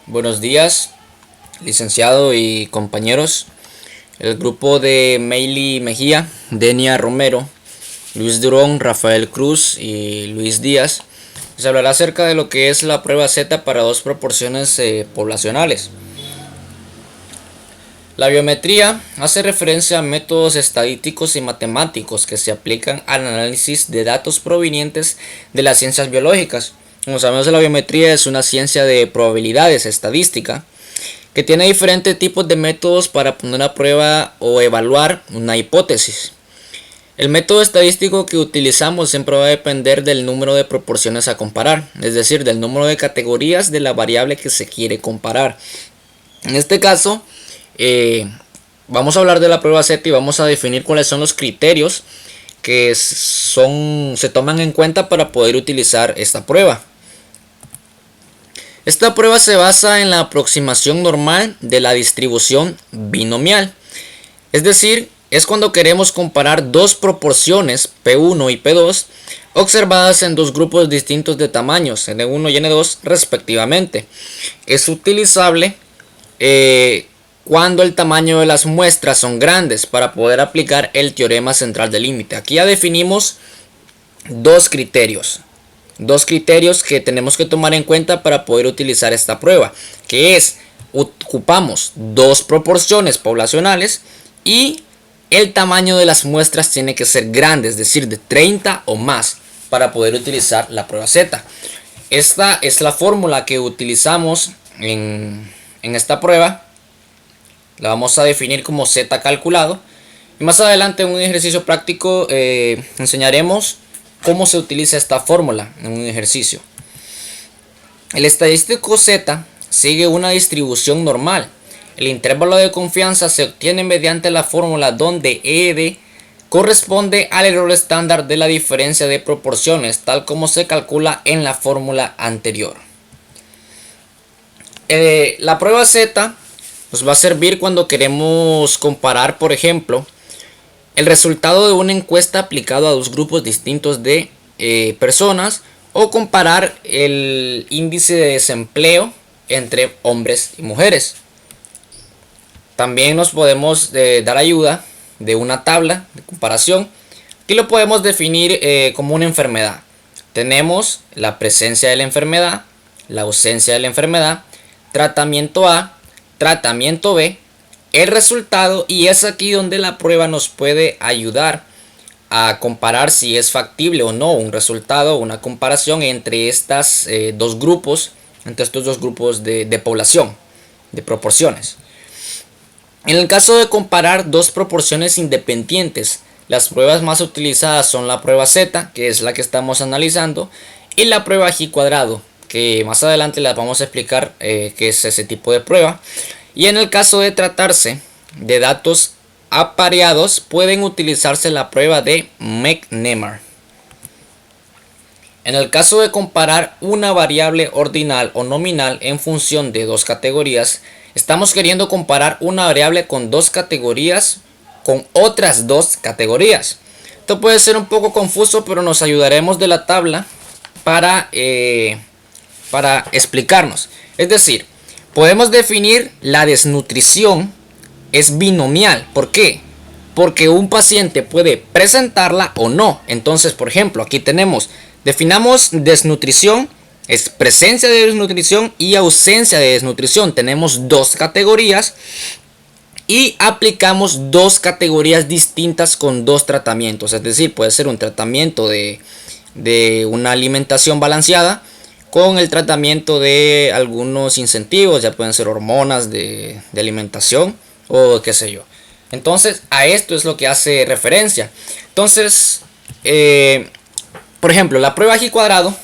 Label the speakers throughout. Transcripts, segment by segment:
Speaker 1: Buenos días, licenciado y compañeros. El grupo de Meili Mejía, Denia Romero, Luis Durón, Rafael Cruz y Luis Díaz les hablará acerca de lo que es la prueba Z para dos proporciones poblacionales. La biometría hace referencia a métodos estadísticos y matemáticos que se aplican al análisis de datos provenientes de las ciencias biológicas. Como sabemos, la biometría es una ciencia de probabilidades estadística que tiene diferentes tipos de métodos para poner a prueba o evaluar una hipótesis. El método estadístico que utilizamos siempre va a depender del número de proporciones a comparar, es decir, del número de categorías de la variable que se quiere comparar. En este caso, vamos a hablar de la prueba Z y vamos a definir cuáles son los criterios que se toman en cuenta para poder utilizar esta prueba. Esta prueba se basa en la aproximación normal de la distribución binomial. Es decir, es cuando queremos comparar dos proporciones P1 y P2 observadas en dos grupos distintos de tamaños, N1 y N2 respectivamente. Es utilizable cuando el tamaño de las muestras son grandes para poder aplicar el teorema central del límite. Aquí ya definimos dos criterios que tenemos que tomar en cuenta para poder utilizar esta prueba, que es ocupamos dos proporciones poblacionales y el tamaño de las muestras tiene que ser grande, es decir, de 30 o más para poder utilizar la prueba Z. Esta es la fórmula que utilizamos en esta prueba. La vamos a definir como Z calculado. Y más adelante en un ejercicio práctico enseñaremos cómo se utiliza esta fórmula en un ejercicio. El estadístico Z sigue una distribución normal. El intervalo de confianza se obtiene mediante la fórmula donde ED corresponde al error estándar de la diferencia de proporciones, tal como se calcula en la fórmula anterior. La prueba Z nos va a servir cuando queremos comparar, por ejemplo, el resultado de una encuesta aplicado a dos grupos distintos de personas, o comparar el índice de desempleo entre hombres y mujeres. También nos podemos dar ayuda de una tabla de comparación que lo podemos definir como una enfermedad. Tenemos la presencia de la enfermedad, la ausencia de la enfermedad, tratamiento A, tratamiento B, el resultado, y es aquí donde la prueba nos puede ayudar a comparar si es factible o no un resultado, una comparación entre estos dos grupos de población, de proporciones. En el caso de comparar dos proporciones independientes, las pruebas más utilizadas son la prueba Z, que es la que estamos analizando, y la prueba G cuadrado, que más adelante les vamos a explicar qué es ese tipo de prueba. Y en el caso de tratarse de datos apareados, pueden utilizarse la prueba de McNemar. En el caso de comparar una variable ordinal o nominal en función de dos categorías, estamos queriendo comparar una variable con dos categorías con otras dos categorías. Esto puede ser un poco confuso, pero nos ayudaremos de la tabla para explicarnos. Es decir, podemos definir la desnutrición es binomial. ¿Por qué? Porque un paciente puede presentarla o no. Entonces, por ejemplo, aquí definamos desnutrición, es presencia de desnutrición y ausencia de desnutrición. Tenemos dos categorías y aplicamos dos categorías distintas con dos tratamientos. Es decir, puede ser un tratamiento de una alimentación balanceada con el tratamiento de algunos incentivos, ya pueden ser hormonas de alimentación o qué sé yo. Entonces, a esto es lo que hace referencia. Entonces, por ejemplo, la prueba G cuadrado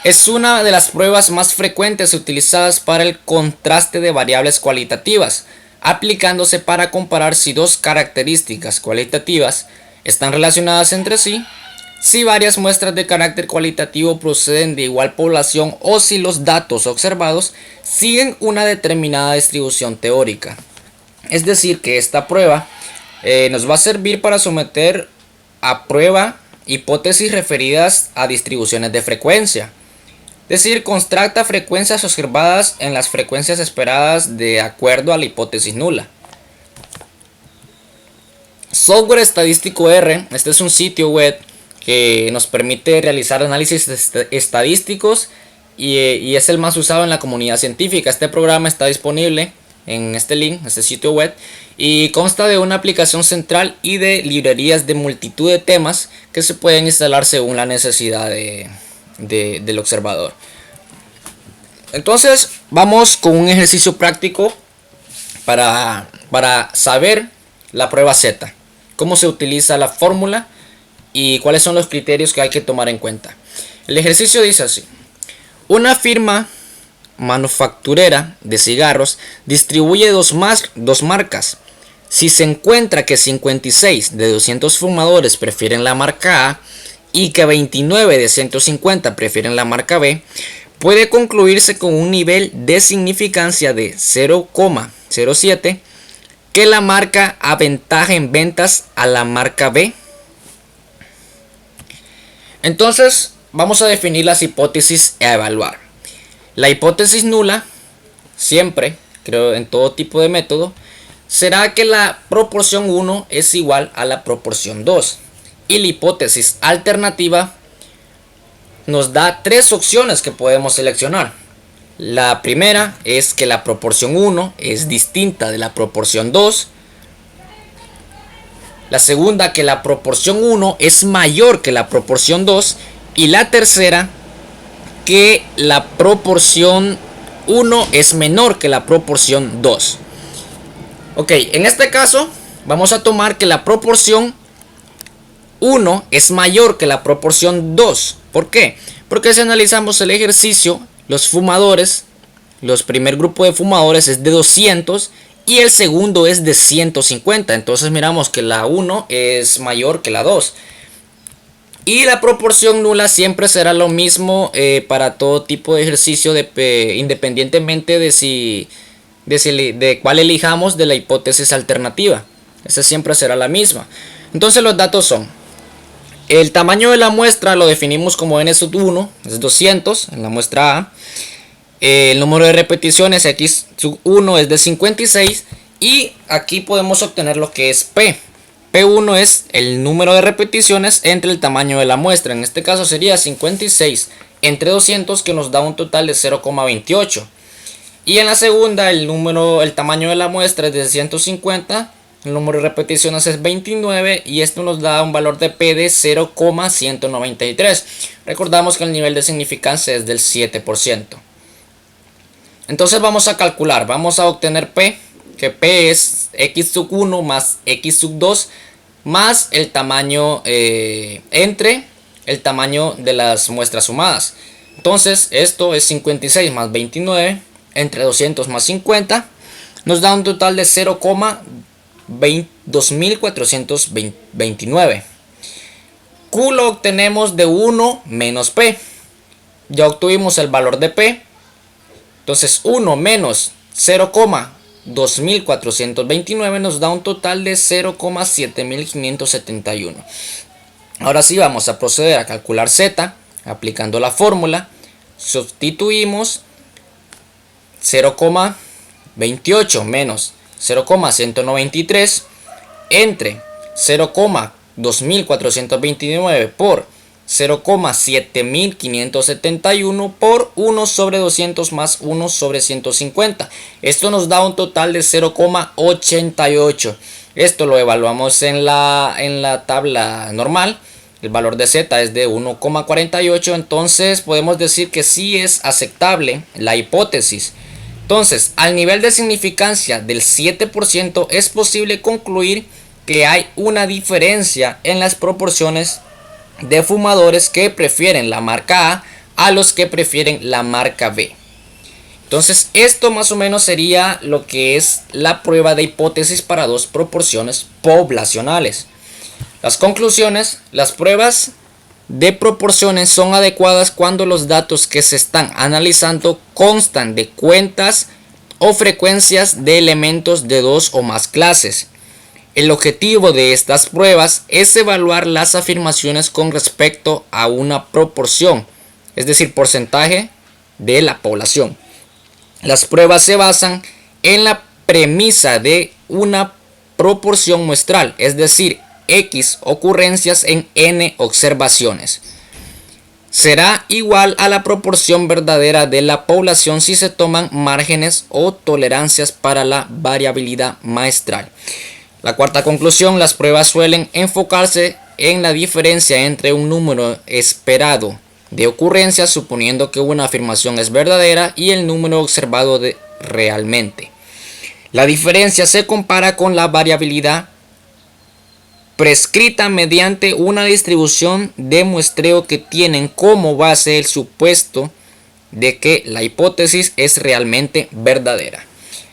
Speaker 1: es una de las pruebas más frecuentes utilizadas para el contraste de variables cualitativas, aplicándose para comparar si dos características cualitativas están relacionadas entre sí, si varias muestras de carácter cualitativo proceden de igual población o si los datos observados siguen una determinada distribución teórica. Es decir, que esta prueba nos va a servir para someter a prueba hipótesis referidas a distribuciones de frecuencia. Es decir, contrasta frecuencias observadas en las frecuencias esperadas de acuerdo a la hipótesis nula. Software Estadístico R, este es un sitio web que nos permite realizar análisis estadísticos y es el más usado en la comunidad científica. Este programa está disponible en este link, este sitio web, y consta de una aplicación central y de librerías de multitud de temas que se pueden instalar según la necesidad del observador. Entonces vamos con un ejercicio práctico para saber la prueba Z, cómo se utiliza la fórmula y cuáles son los criterios que hay que tomar en cuenta. El ejercicio dice así: una firma manufacturera de cigarros distribuye dos marcas. Si se encuentra que 56 de 200 fumadores prefieren la marca A y que 29 de 150 prefieren la marca B, puede concluirse con un nivel de significancia de 0,07 que la marca aventaja en ventas a la marca B. Entonces vamos a definir las hipótesis a evaluar. La hipótesis nula, siempre, creo en todo tipo de método, será que la proporción 1 es igual a la proporción 2. Y la hipótesis alternativa nos da tres opciones que podemos seleccionar. La primera es que la proporción 1 es distinta de la proporción 2. La segunda, que la proporción 1 es mayor que la proporción 2. Y la tercera, que la proporción 1 es menor que la proporción 2. Ok, en este caso vamos a tomar que la proporción 1 es mayor que la proporción 2. ¿Por qué? Porque si analizamos el ejercicio, los fumadores, los primer grupo de fumadores es de 200 y el segundo es de 150. Entonces miramos que la 1 es mayor que la 2. Y la proporción nula siempre será lo mismo para todo tipo de ejercicio, independientemente de cuál elijamos de la hipótesis alternativa. Esa siempre será la misma. Entonces los datos son: el tamaño de la muestra lo definimos como n sub 1, es 200 en la muestra A. El número de repeticiones x sub 1 es de 56 y aquí podemos obtener lo que es P. P1 es el número de repeticiones entre el tamaño de la muestra. En este caso sería 56 entre 200, que nos da un total de 0,28. Y en la segunda el tamaño de la muestra es de 150. El número de repeticiones es 29 y esto nos da un valor de P de 0,193. Recordamos que el nivel de significancia es del 7%. Entonces vamos a calcular, vamos a obtener P, que P es x sub 1 más x sub 2 más el tamaño entre el tamaño de las muestras sumadas. Entonces esto es 56 más 29 entre 200 más 50, nos da un total de 0,2429. Q lo obtenemos de 1 menos P. Ya obtuvimos el valor de P. Entonces 1 menos 0,2429 nos da un total de 0,7571. Ahora sí vamos a proceder a calcular Z aplicando la fórmula. Sustituimos 0,28 menos 0,193 entre 0,2429 por 0,7571 por 1 sobre 200 más 1 sobre 150. Esto nos da un total de 0,88. Esto lo evaluamos en la tabla normal. El valor de Z es de 1,48. Entonces podemos decir que sí es aceptable la hipótesis. Entonces, al nivel de significancia del 7% es posible concluir que hay una diferencia en las proporciones de fumadores que prefieren la marca A los que prefieren la marca B. Entonces esto más o menos sería lo que es la prueba de hipótesis para dos proporciones poblacionales. Las conclusiones: las pruebas de proporciones son adecuadas cuando los datos que se están analizando constan de cuentas o frecuencias de elementos de dos o más clases. El objetivo de estas pruebas es evaluar las afirmaciones con respecto a una proporción, es decir, porcentaje de la población. Las pruebas se basan en la premisa de una proporción muestral, es decir, X ocurrencias en N observaciones. Será igual a la proporción verdadera de la población si se toman márgenes o tolerancias para la variabilidad muestral. La cuarta conclusión: las pruebas suelen enfocarse en la diferencia entre un número esperado de ocurrencias, suponiendo que una afirmación es verdadera, y el número observado realmente. La diferencia se compara con la variabilidad prescrita mediante una distribución de muestreo que tienen como base el supuesto de que la hipótesis es realmente verdadera.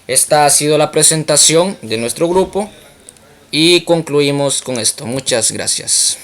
Speaker 1: Esta ha sido la presentación de nuestro grupo y concluimos con esto. Muchas gracias.